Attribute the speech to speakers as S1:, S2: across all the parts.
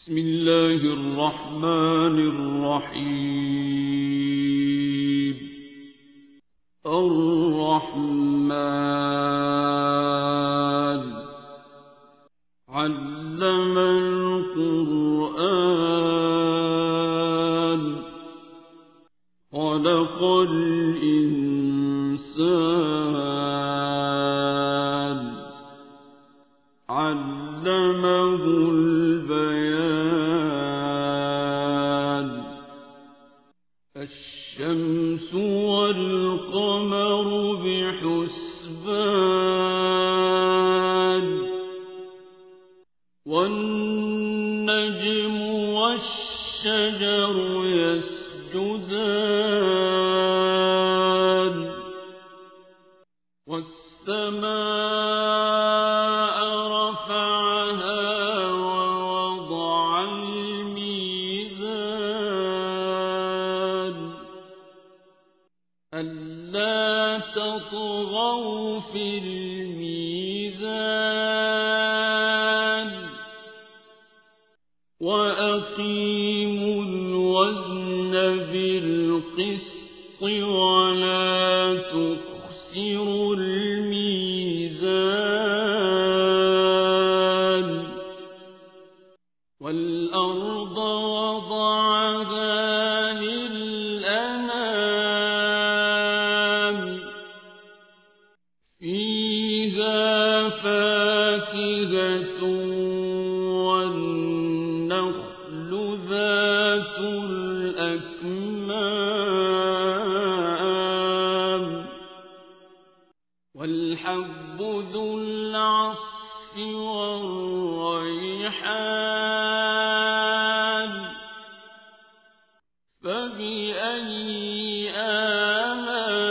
S1: بسم الله الرحمن الرحيم. الرحمن علم القرآن خلق الإنسان علمه البيان. الشمس والقمر بحسبان والنجم والشجر يسجدان والسماء رفعها ووضع الميزان ألا تطغوا في الميزان وأقيموا الوزن بالقسط ولا تخسروا الميزان. والأرض وضعها للأنام فيها فاكهة والنخل ذات الأكمام والحب ذو العصف والريحان فبأي آلاء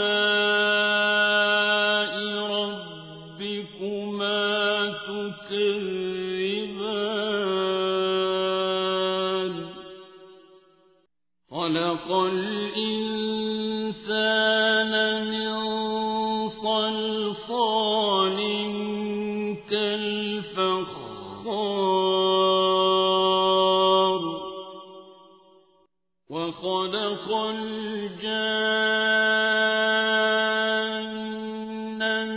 S1: ربكما تكذبان. خلق الإنسان من صلصال كالفخار وخلق الجان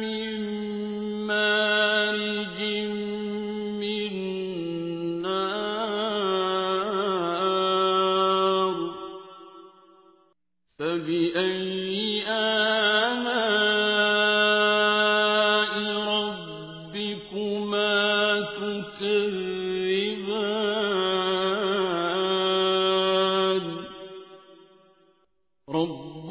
S1: من مارج من نار فبأي آلاء ربكما تكذبان. رب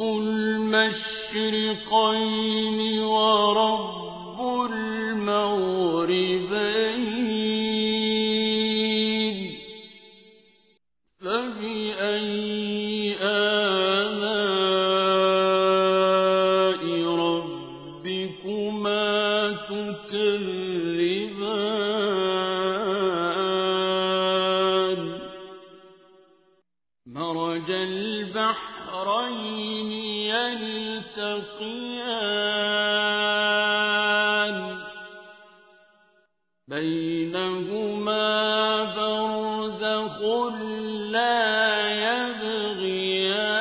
S1: المشرقين ورب المغربين فبأي آلاء ربكما تكذبان. مرج البحرين يلتقيان بينهما برزخ لا يبغيان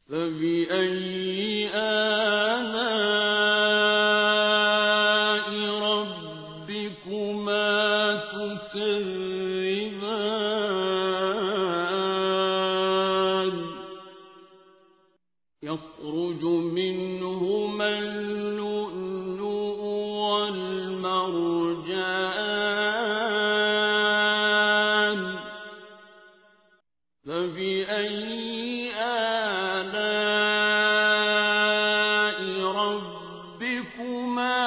S1: فبأي آلاء ربكما تكذبان. يخرج منهما اللؤلؤ والمرجان فبأي آلاء ربكما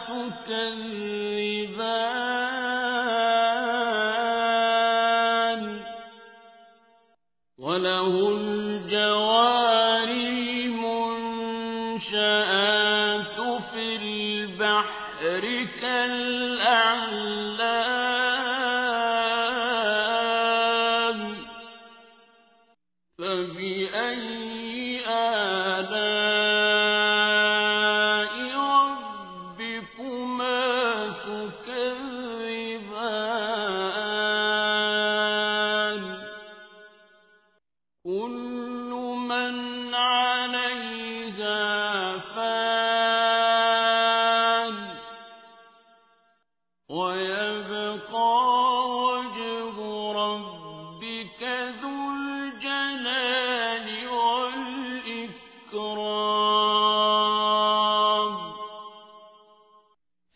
S1: تكذبان. وله الجوار المنشآت في البحر كالأعلام فبأي آلاء ربكما تكذبان.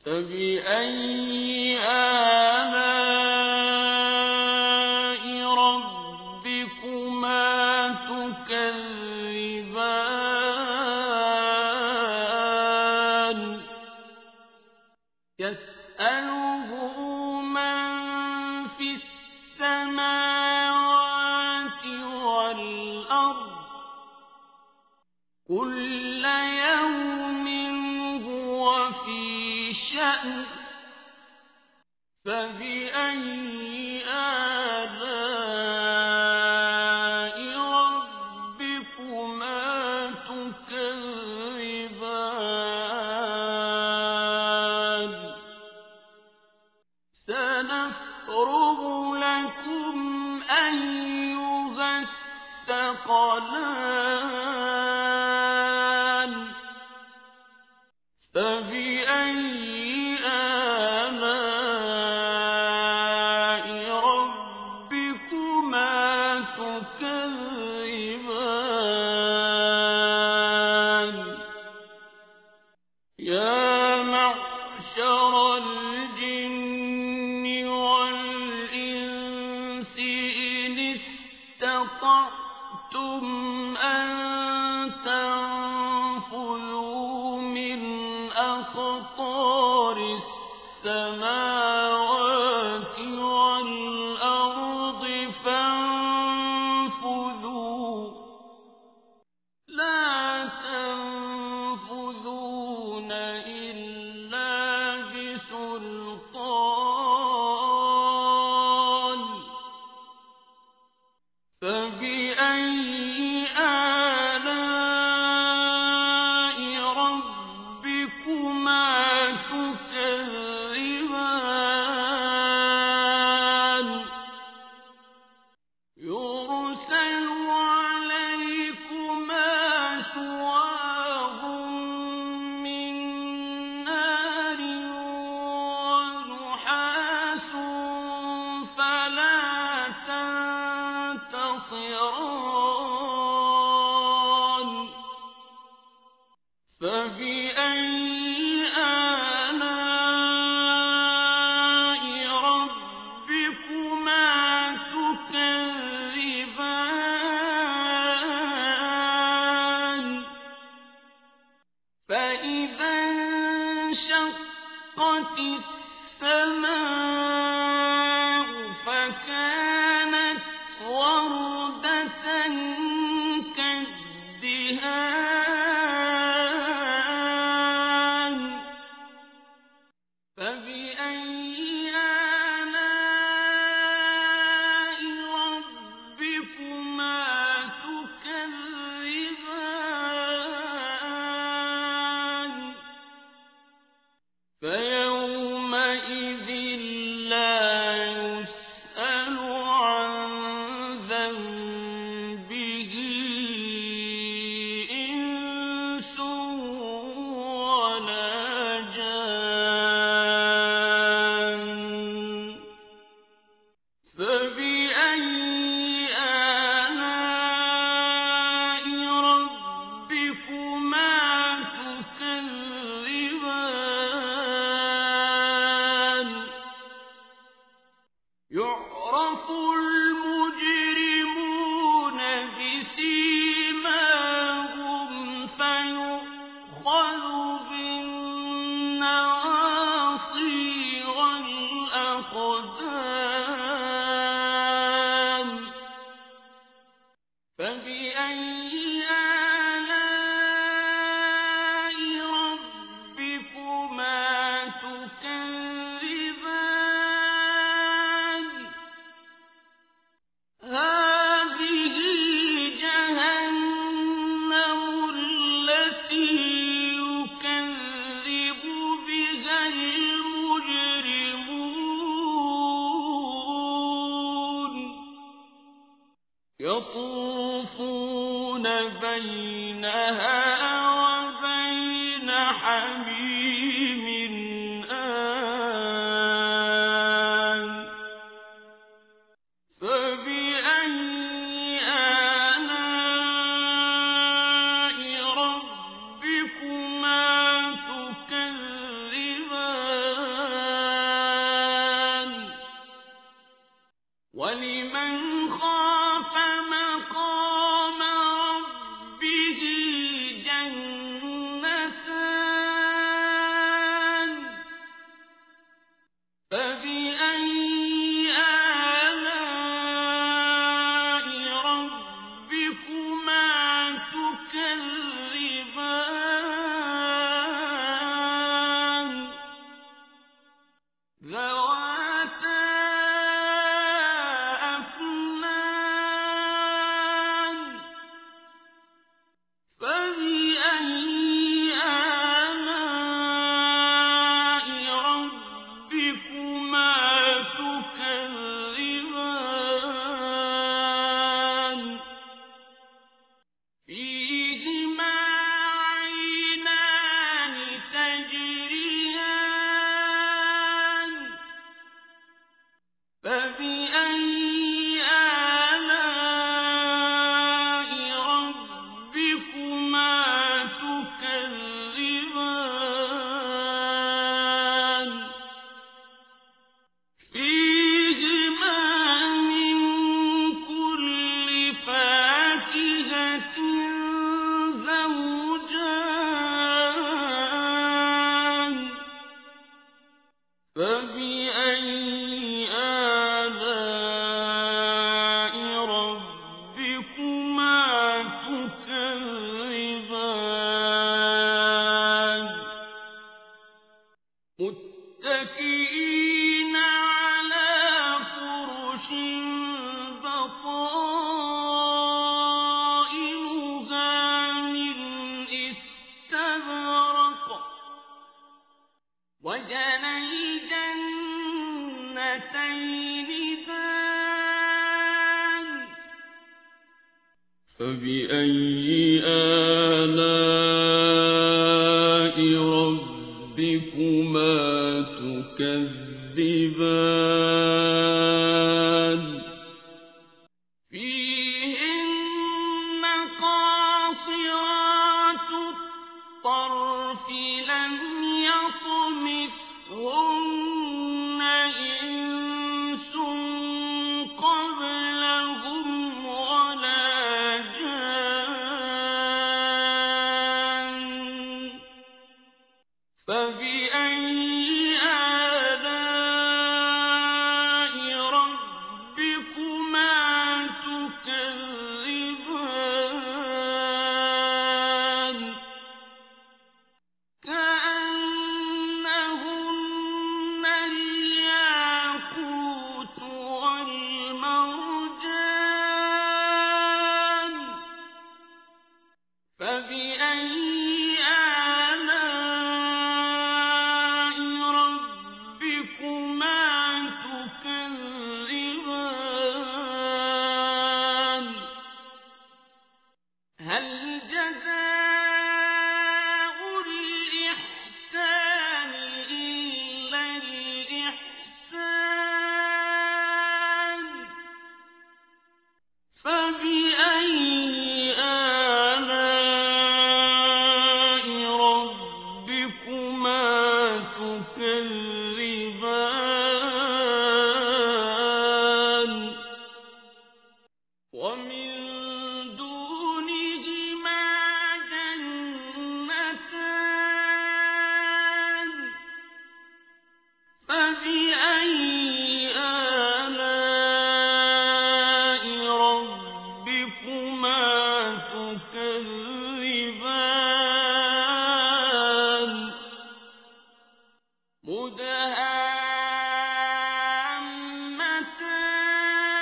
S1: فبأي آلاء ربكما تكذبان يسأله من في السماوات والأرض كل يوم هو في شأن فبأي آلاء ربكما تكذبان سنفرغ لكم أيها الثقلان فبأي آلاء ربكما تكذبان يا معشر الجن والإنس إن استطعتم أن تنفذوا من أقطار السماوات والأرض فانفذوا لا تنفذون إلا بسلطان فبأي آلاء ربكما تكذبان يرسل عليكما شواظ من نار ونحاس فلا تنتصران فبأي آلاء ربكما تكذبان فإذا انشقت السماء فكانت وردة كالدهان فبأي آلاء ربكما تكذبان فيومئذ لا يسأل عن ذنبه إنس ولا جان فبأي آلاء ربكما تكذبان يعرف المجرمون بسيماهم فيؤخذ بالنواصي والأقدام فبأي آلاء ربكما تكذبان هذه جهنم التي يكذب بها المجرمون يطوفون بينها وبين حميم آن فبأي آلاء ربكما تكذبان ذواتا أفنان فبأي آلاء ربكما تكذبان فيهما عينان تجريان فبأي آلاء ربكما تكذبان فيهما من كل فاكهة زوجان فبأي آلاء ربكما تكذبان متكئين على فرش بطائنها من استبرق وجنى الجنتين دان فبأي آلاء ربكما تكذبان فيهن قاصرات الطرف لم يطمثهن إنس قبلهم ولا جان فبأي آلاء ربكما تكذبان كأنهن الياقوت والمرجان فبأي آلاء ربكما تكذبان هل جزاء الإحسان إلا الإحسان فبأي آلاء ربكما تكذبان ومن دونهما جنتان فبأي آلاء ربكما تكذبان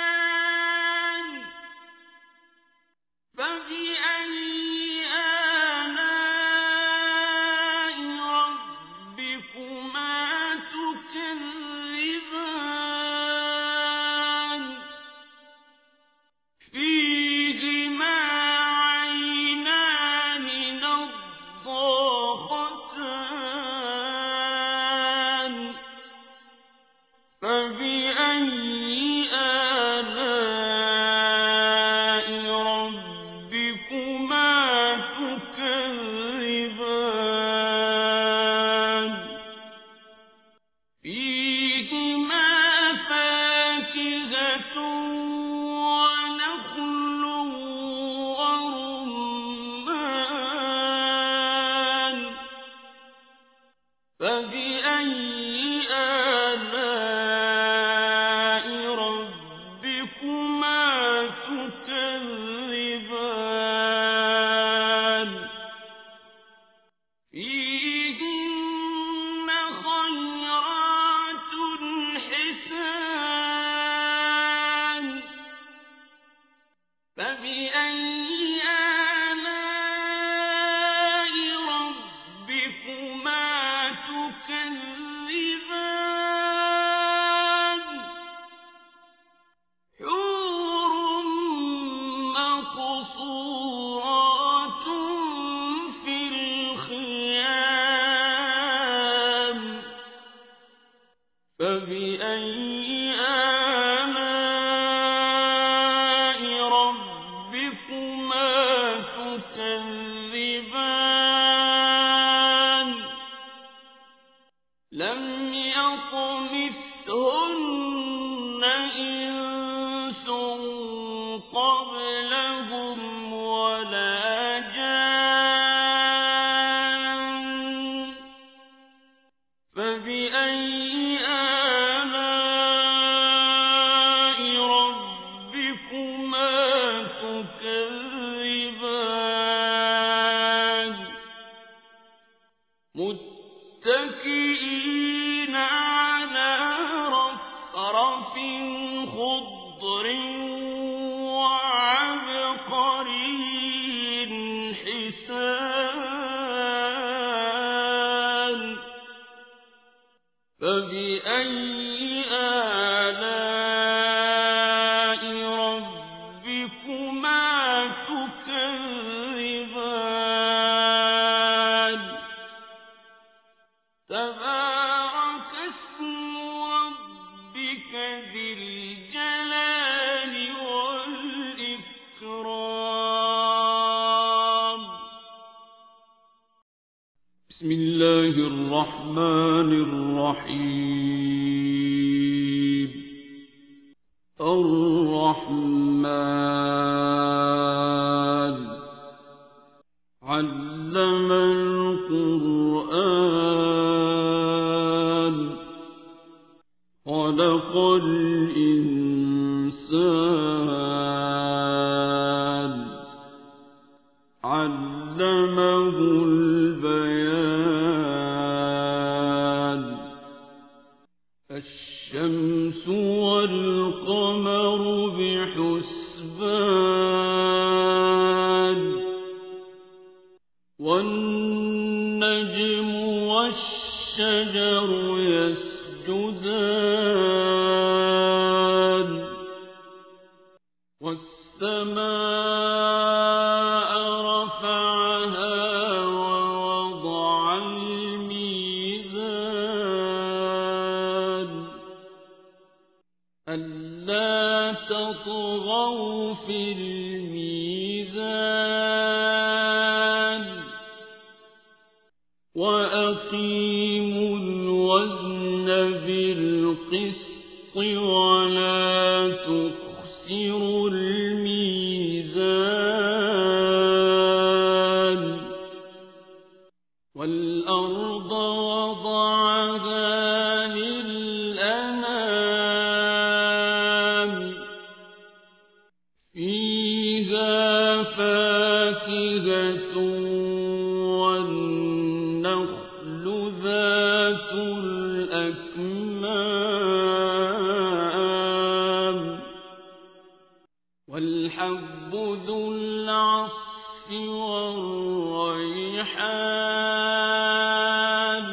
S1: مدهامتان فبأي آلاء ربكما تكذبان فيهما عينان نضاختان فبأي آلاء ربكما تكذبان لم يطمثهن إنس قبلهم ولا جان فبأي آلاء ربكما تكذبان متكئين على رفرف خضر وعبقري حسان فبأي آلاء ربكما تكذبان تبارك اسم ربك ذي الجلال والإكرام بسم الله الرحمن الرحيم الرحمن علم القرآن خلق الإنسان علمه البيان الشمس والقمر بحسبان والنجم والشجر يسجدان والسماء رفعها ووضع الميزان ألا تطغوا في الميزان وأقيموا الوزن بالقسط ولا تخسروا الميزان والأرض وضعها للأنام فيها فاكهة والنخل ذات الأكمام والحب ذو العصف والريحان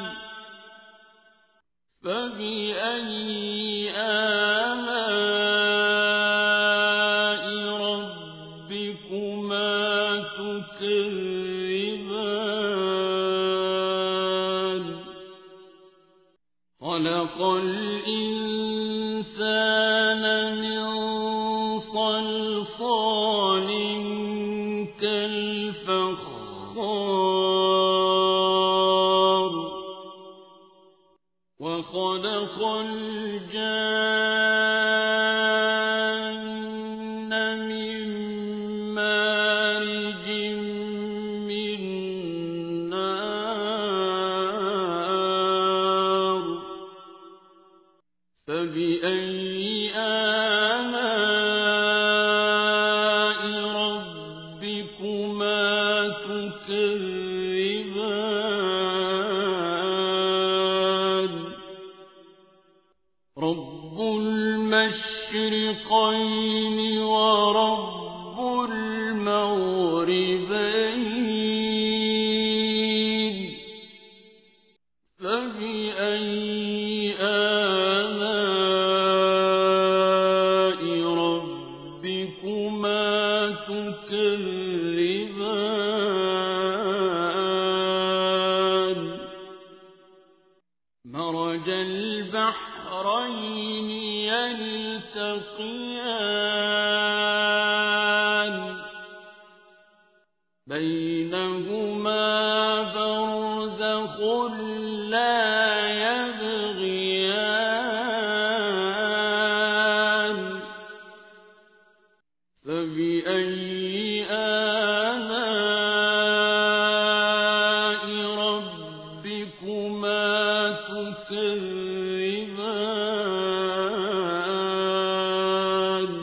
S1: فبأي آلاء ربكما تكذبان خلق الإنسان من صلصال كالفخار وخلق الجان من مارج من نار فبأي آلاء ربكما تكذبان رب المشرقين ورب المغربين فبأي آلاء ربكما تكذبان مرج البحر البحرين يلتقيان بينهما برزخ لا يبغيان فبأي آلاء ربكما تكذبان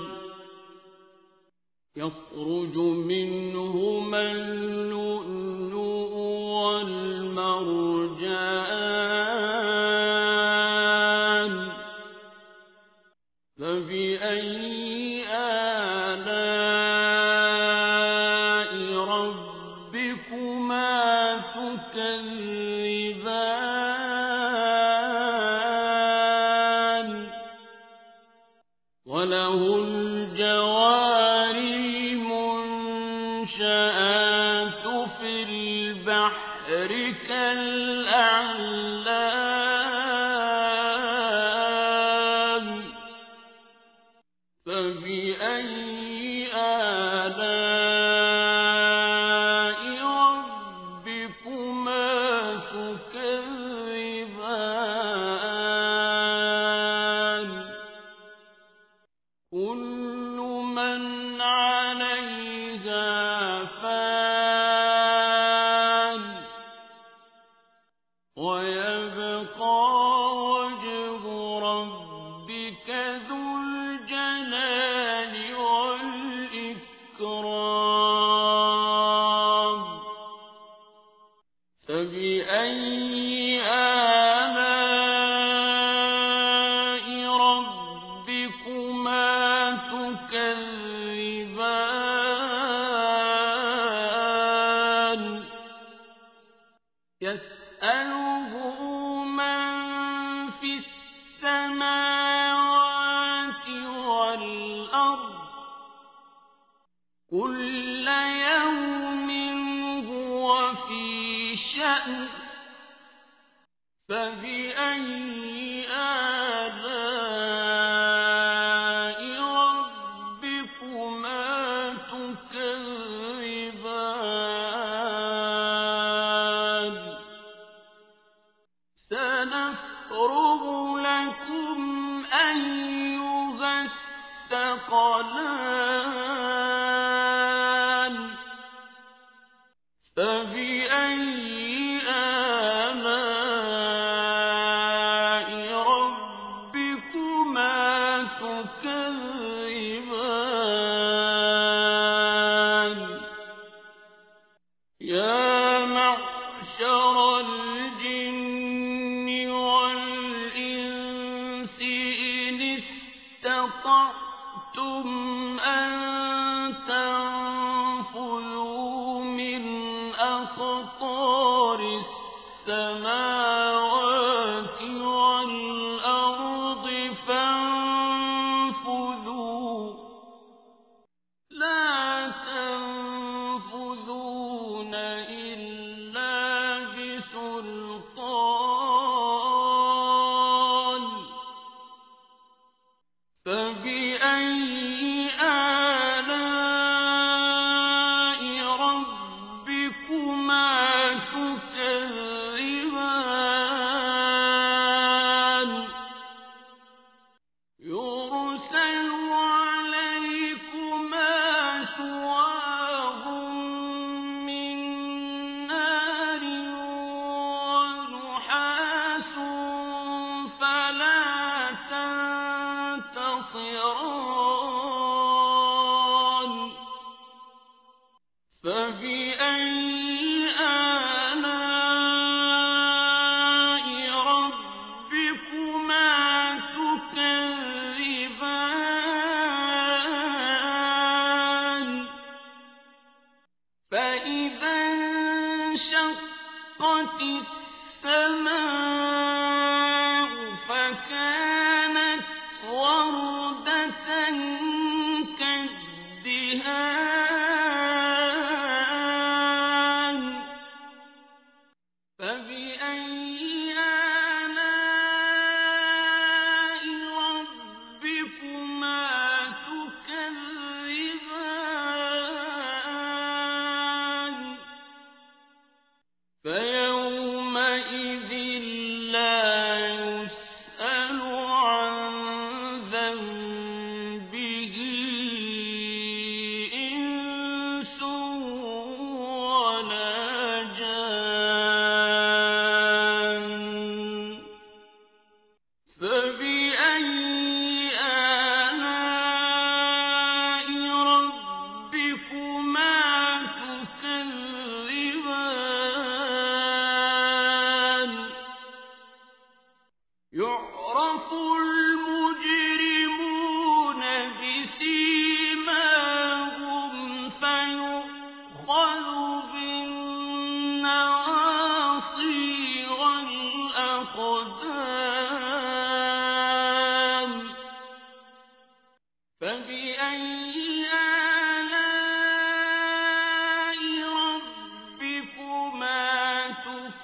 S1: يخرج منهما اللؤلؤ والمرجان فبأي آلاء ربكما تكذبان وله الجوار المنشآت في البحر كالأعلام فبأي آلاء ربكما تكذبان كل من عليها فان ويبقى وجه ربك ذو الجلال والإكرام فبأي آلاء ربكما تكذبان يسأله من في السماوات والأرض كل يوم هو في شأن فبأي آلاء ربكما تكذبان سنفرغ لكم أيها الثقلان فبأي آلاء ربكما تكذبان يا معشر الجن والإنس إن استطعتم أن تنفذوا من أقطار السماوات والأرض فانفذوا لا تنفذون إلا بسلطان فبأي آلاء ربكما تكذبان يرسل عليكما شواظ من نار ونحاس فلا تنتصران فبأي آلاء ربكما تكذبان فإذا انشقت السماء فكانت وردة فبأي آلاء ربكما تكذبان يعرف المجرمون بسيماهم فيؤخذ بالنواصي والأقدام فبأي آلاء ربكما تكذبان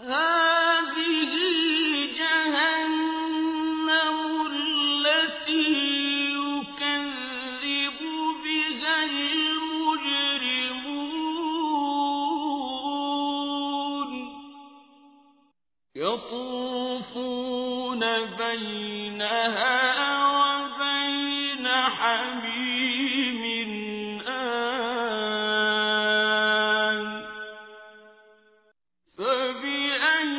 S1: هذه جهنم التي يكذب بها المجرمون يطوفون بينها وبين حميم آن فبأي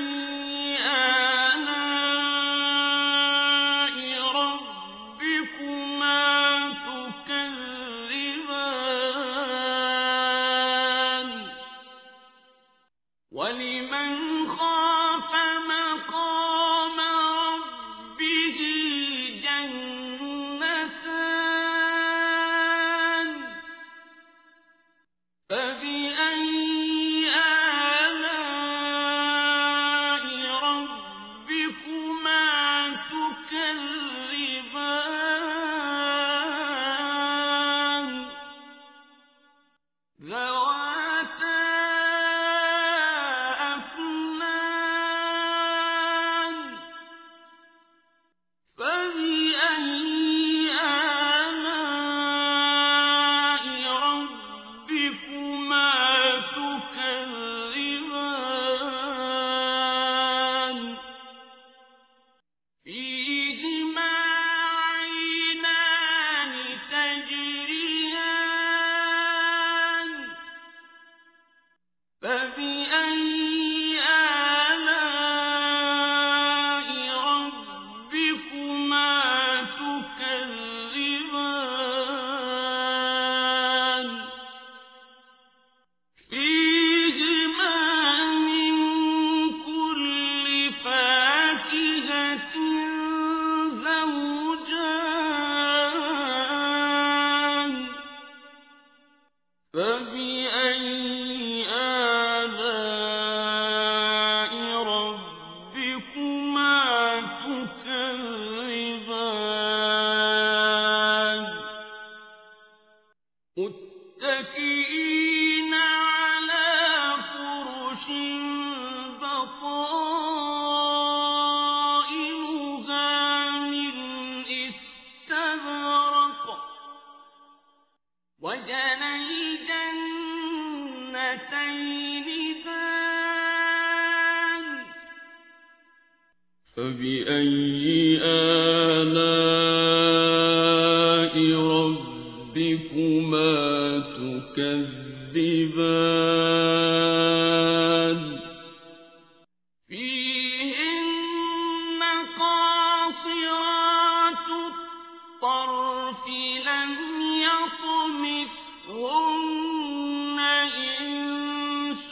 S1: آلاء ربكما تكذبان ولمن خاف مقام ربه جنتان فبأي آلاء ربكما تكذبان ذواتا أفنان فبأي آلاء ربكما تكذبان فيهما عينان تجريان فبأي آلاء ربكما تكذبان فيهما من كل فاكهة زوجان فبأي آلاء ربكما تكذبان متكئين على فرش بطائنها من استبرق وجنى الجنتين دان فبأي آلاء ربكما تكذبان فيهن قاصرات الطرف لم يطمثهن إنس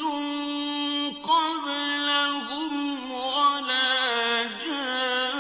S1: قبلهم ولا جان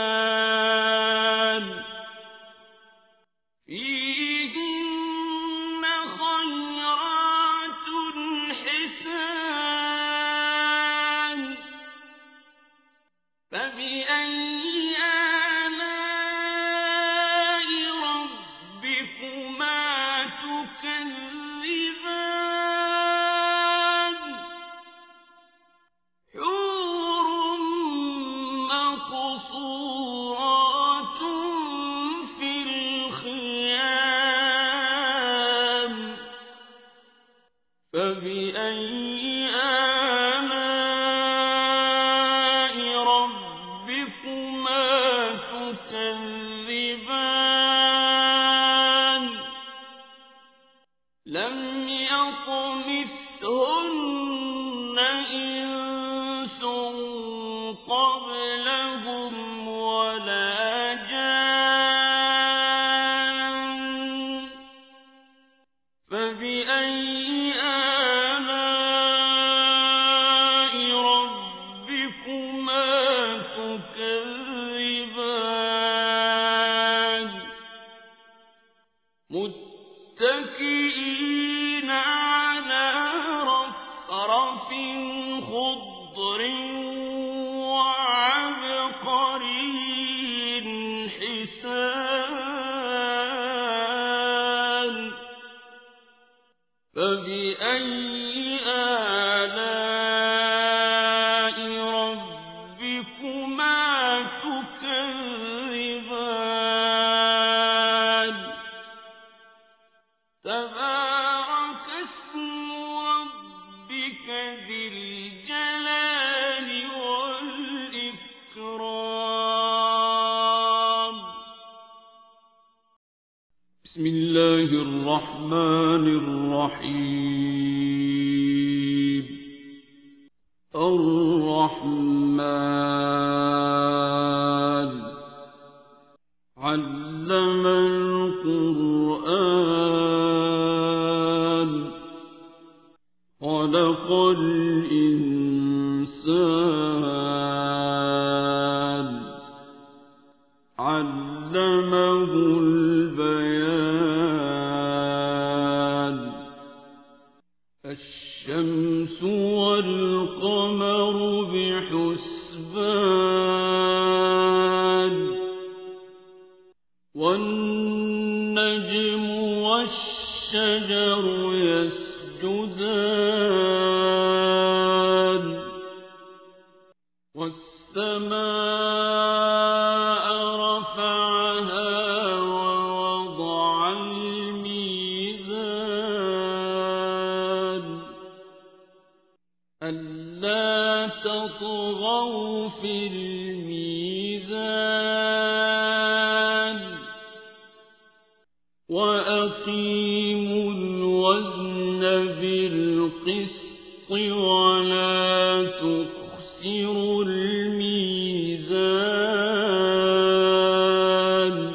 S1: تكذبان فيهن خيرات حسان فبأي آلاء ربكما تكذبان حور مقصورات في الخيام فبأي آلاء ربكما تكذبان لم يطمثهن إنس قبلهم ولا جان فبأي آلاء ربكما تكذبان متكئين على رفرف خضر وعبقري حسان فبأي آلاء ربكما تكذبان تبارك اسم ربك ذي الجلال والإكرام بسم الله الرحمن الرحيم الرحمن علم القرآن خلق الإنسان علمه البيان الشمس والقمر بحسبان والنجم والشجر يسجدان والسماء رفعها ووضع الميزان ألا تطغوا في الميزان وأقيموا الوزن بالقسط ولا تخسروا الميزان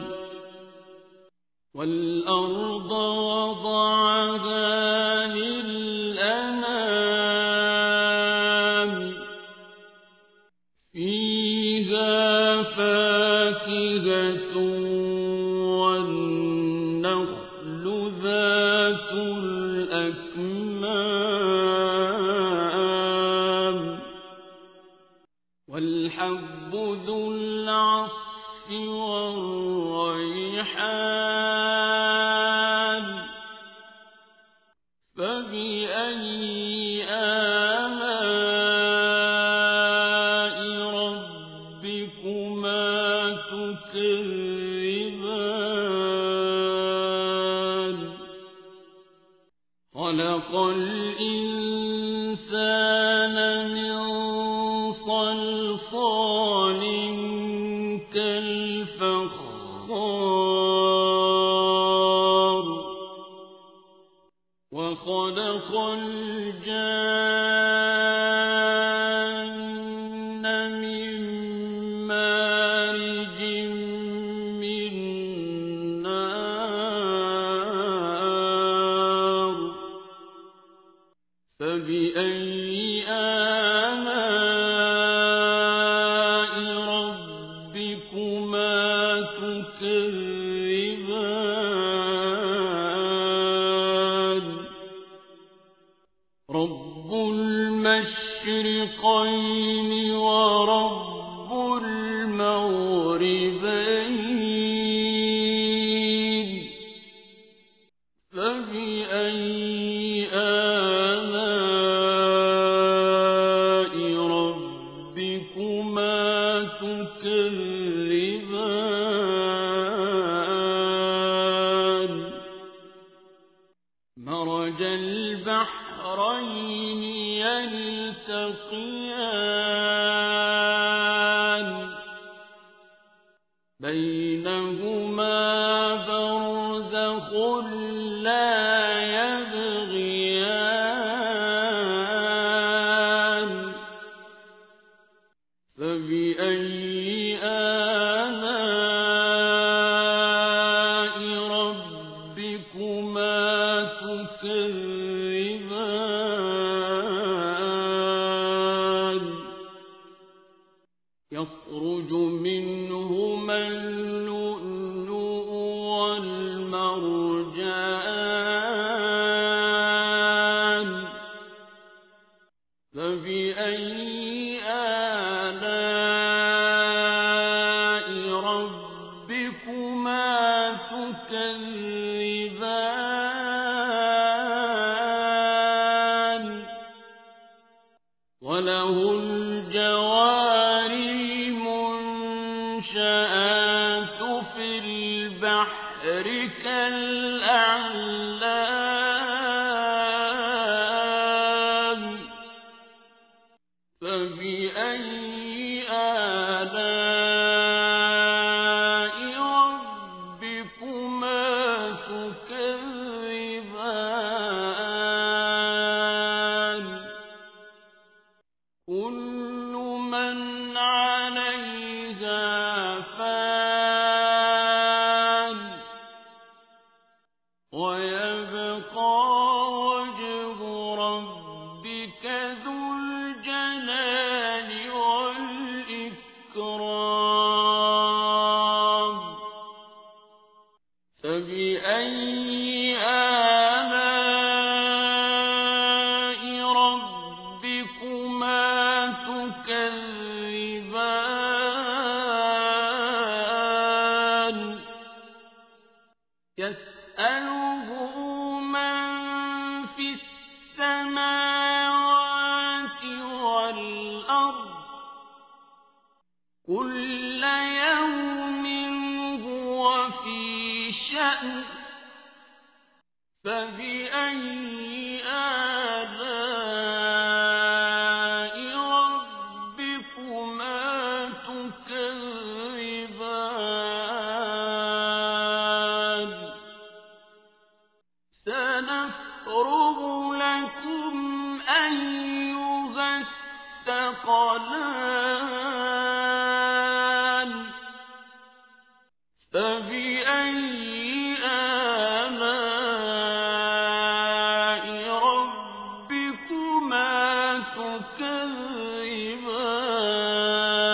S1: والأرض وضعها للأنام فيها فاكهة والنخل ذات الأكمام والحب ذو العصف والريحان فبأي آلاء ربكما تكذبان خلق الإنسان من صلصال كالفخار وخلق الجان من مارج من نار. فبأي آلاء ورب المغربين فبأي آلاء ربكما تكذبان مرج البحرين يلتقيان بينهما برزخ لا يبغيان فبأي آلاء ربكما تكذبان يخرج منهما اللؤلؤ والمرجان فبأي آلاء ربكما تكذبان وله الجوار المنشآت في البحر كالأعلام فبأي آلاء ربكما تكذبان كل من عليها فان ويبقى وجه ربك ذو الجلال والإكرام فبأي آلاء ربكما تكذبان يسأله من في السماوات والأرض كل يوم هو في شأن فبأي آلاء ربكما تكذبان سنفرغ لكم أيها الثقلان فبأي آلاء ربكما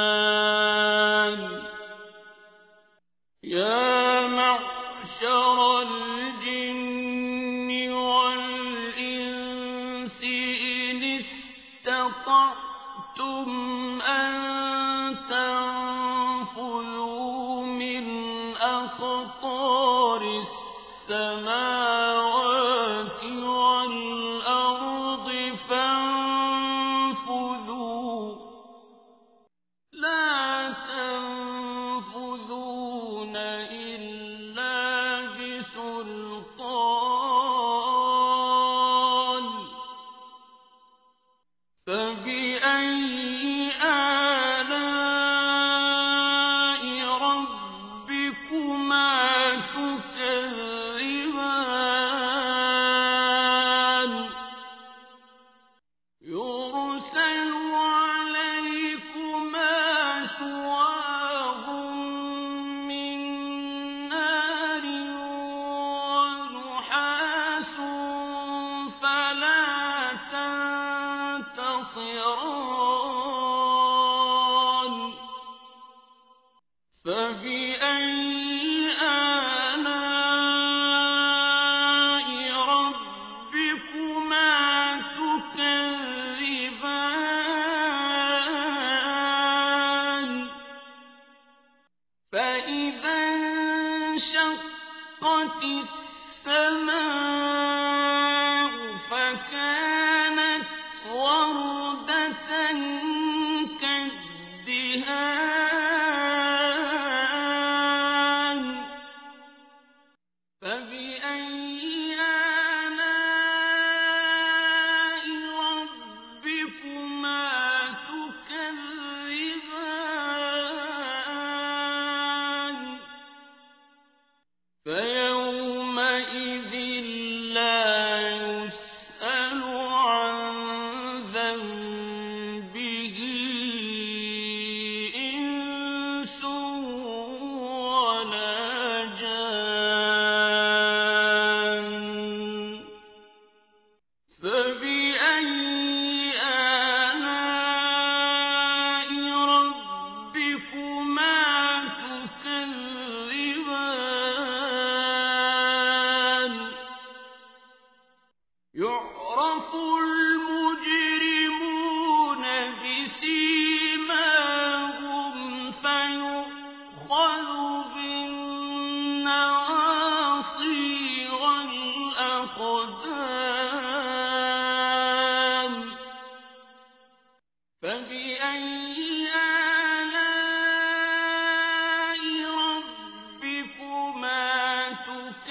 S1: تكذبان يا معشر الجن والإنس إن استطعتم أن تنفذوا من أقطار السماوات والأرض فانفذوا لا تنفذون إلا بسلطان فبأي آلاء ربكما تكذبان يرسل عليكما شواظ من نار ونحاس فلا تنتصران فبأي آلاء ربكما تكذبان السماء فكانت وردة كالدهان فبأي آلاء ربكما تكذبان فيومئذ لا يسأل عن ذنبه إنس ولا جان فبأي آلاء ربكما تكذبان يعرف المجرمون بسيماهم فيؤخذ بالنواصي والأقدام فبأي آلاء ربكما تكذبان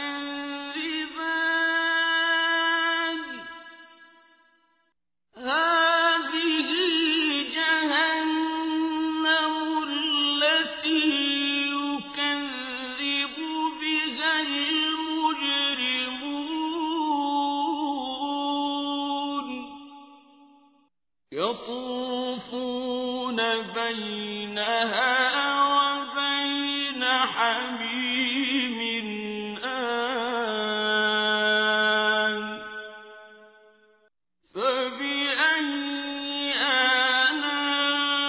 S1: هذه جهنم التي يكذب بها المجرمون يطوفون بينها وبين حميم آن فبأي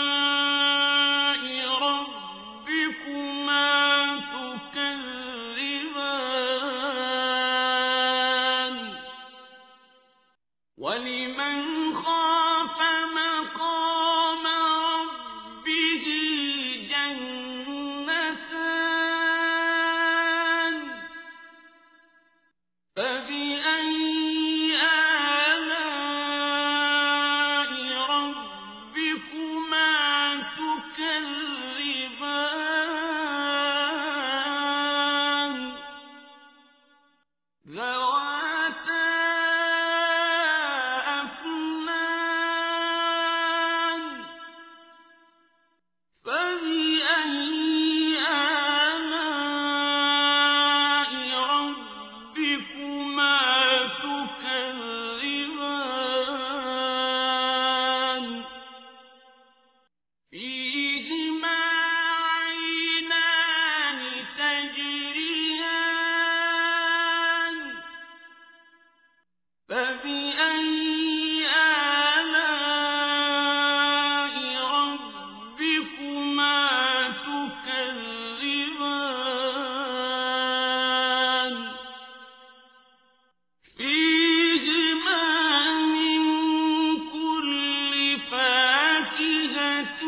S1: آلاء ربكما تكذبان ولمن خاف مقام ربه جنتان فبأي آلاء ربكما تكذبان ذواتا أفنان فبأي آلاء ربكما تكذبان فيهما عينان تجريان فبأي آلاء ربكما تكذبان فيهما من كل فاكهة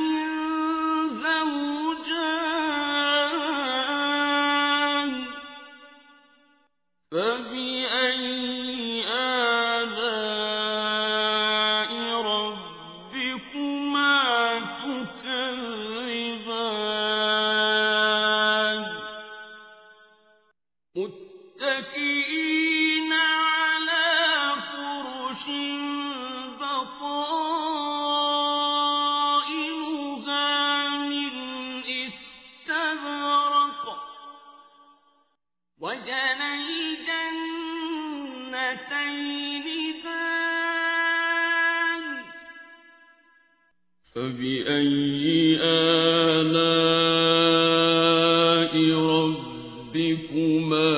S1: زوجان فبأي آلاء ربكما تكذبان متكئين على فرش بطائنها من استبرق وجنى الجنتين دان فبأي آلاء ربكما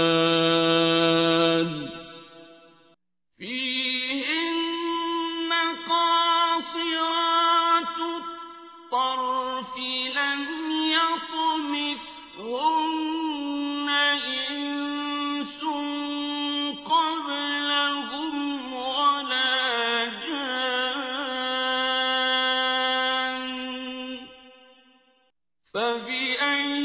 S1: تكذبان فيهن قاصرات الطرف لم يطمثهن إنس قبلهم ولا جان فبأي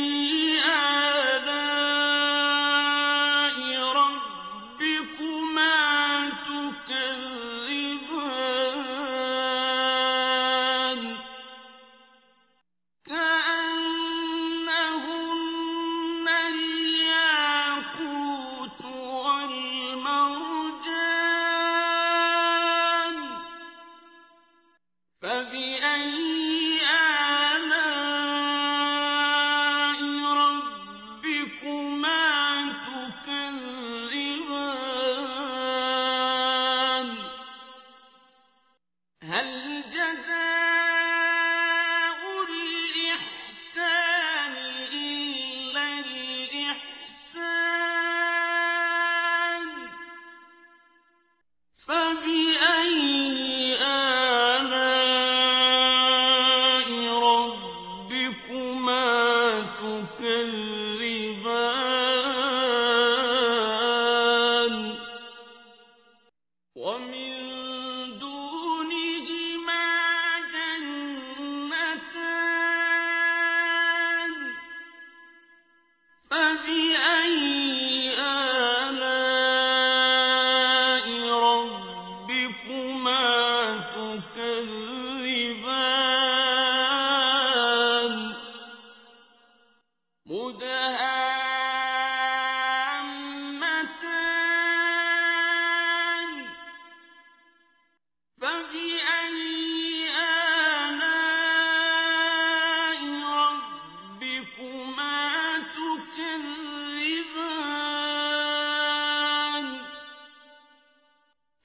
S1: هل جزاء الإحسان إلا الإحسان فبأي آلاء ربكما تكذبان ومن دونهما جنتان فبأي آلاء ربكما تكذبان مدهامتان فبأي آلاء ربكما تكذبان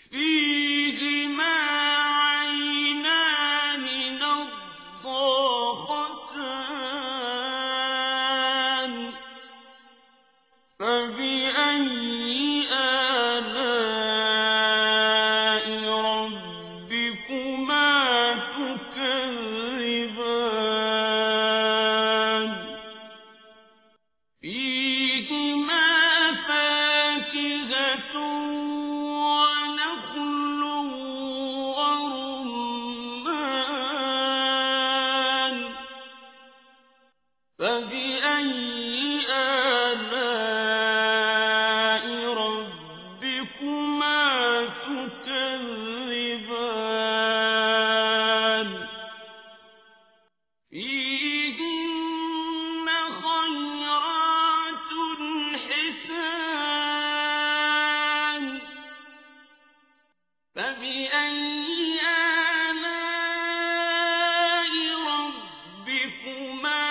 S1: فيهما عينان نضاختان فبأي آلاء ربكما تكذبان فيهما فاكهة ونخل ورمان فبأي آلاء ربكما تكذبان فيهن خيرات حسان فبأي آلاء ربكما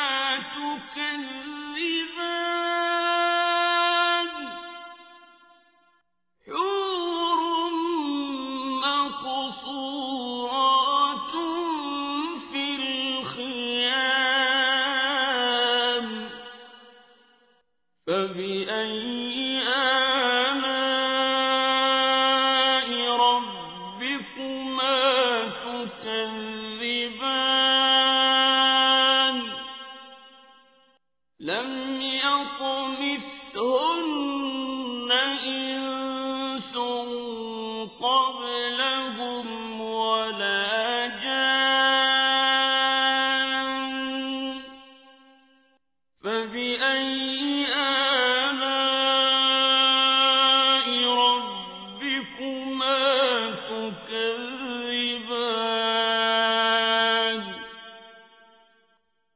S1: تكذبان حور مقصورات في الخيام فبأي آلاء ربكما تكذبان لم يطمثهن إنس قبلهم ولا جان فبأي آلاء ربكما تكذبان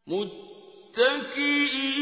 S1: متكئين